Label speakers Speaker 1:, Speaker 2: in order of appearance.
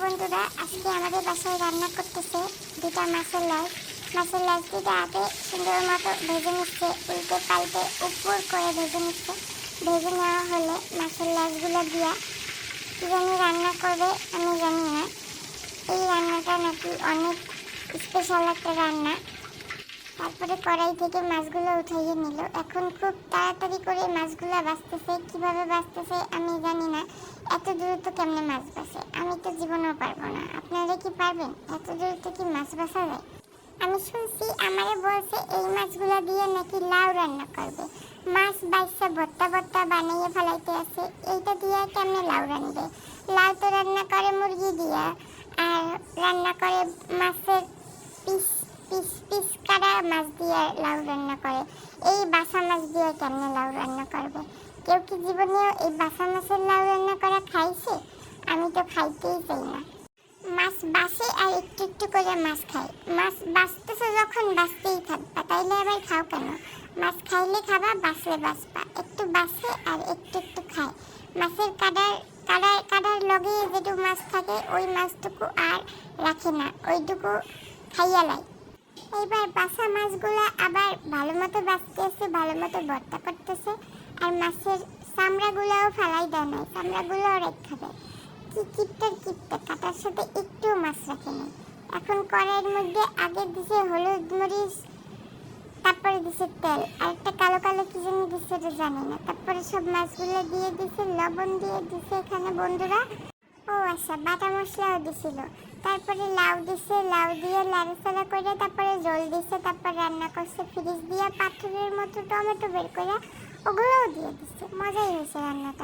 Speaker 1: বন্ধুরা, আজকে আমাদের বাসায় রান্না করতেছে দুটা মাছের লাশ। মাছের লাশ দুটা আগে সুন্দর মতো ভেজে নিচ্ছে, উল্টে পাল্টে উপর করে ভেজে নিচ্ছে। ভেজে নেওয়া হলে মাছের লাশগুলো দিয়া কি জানি রান্না করবে, আমি জানি না। এই রান্নাটা নাকি অনেক স্পেশাল একটা রান্না। তারপরে কড়াই থেকে মাছগুলো উঠাইয়ে নিল। এখন খুব তাড়াতাড়ি করে মাছগুলো বাছতেছে। কিভাবে বাছতেছে আমি জানি না। এত দ্রুত কেমনে মাছ বাছে, আমি তো জীবনেও পারবো না। আপনারা কি পারবেন? এত দ্রুত কি মাছ বাছা যায়? আমি শুনছি, আমারে বলছে এই মাছগুলো দিয়ে নাকি লাউ রান্না করবে। মাছ বাইসা ভর্তা ভর্তা বানিয়ে ফেলাইতে আছে, এইটা দিয়ে কেমনে লাউ রান্নবে? লাউ তো রান্না করে মুরগি দিয়া, আর রান্না করে মাছের পিস পিস পিস কাটা মাছ দিয়ে লাউ রান্না করে। এই বাসা মাছ দিয়ে কেমনে লাউ রান্না করবে? কেউ কি জীবনেও এই বাসা মাছের লাউ রান্না করা খাইছে? আমি তো খাইতেই চাই না। মাছ বাসে আর একটু একটু করে মাছ খায়। মাছ বাঁচতেছে যখন বাঁচতেই থাকবা, তাইলে আবার খাও কেন? মাছ খাইলে খাবা, বাঁচলে বাঁচবা। একটু বাঁচে আর একটু একটু খায়। মাছের কাটার লগে যেটুকু মাছ থাকে ওই মাছটুকু আর রাখে না, ওইটুকু খাইয়া লাই। এইবার বাসা মাছগুলো আবার ভালো মতো বাঁচতেছে, ভালো মতো ভর্তা করতেছে। আর মাছের চামড়াগুলোও ফেলাই দেয় নাই, চামড়াগুলোও রেখে দেয়। কি কিপটা কাটার সাথে একটুও মাছ রাখেনি। এখন কড়াইয়ের মধ্যে আগে দিছে হলুদ মরিচ, তারপরে দিছে তেল, আর একটা কালো কালো কি জানি দিছে এটা জানি না। তারপরে সব মাছগুলো দিয়ে দিছে, লবণ দিয়ে দিছে এখানে বন্ধুরা। ও আচ্ছা, বাটা মশলাও দিছিল। তারপরে লাউ দিছে, লাউ দিয়ে লাড়াচাড়া করে তারপরে জল দিছে। তারপর রান্না করছে ফ্রিজ দিয়ে পাথরের মতো টমেটো বের করে, ওগুলোও দিয়ে দিচ্ছে। মজাই হয়েছে রান্নাটা।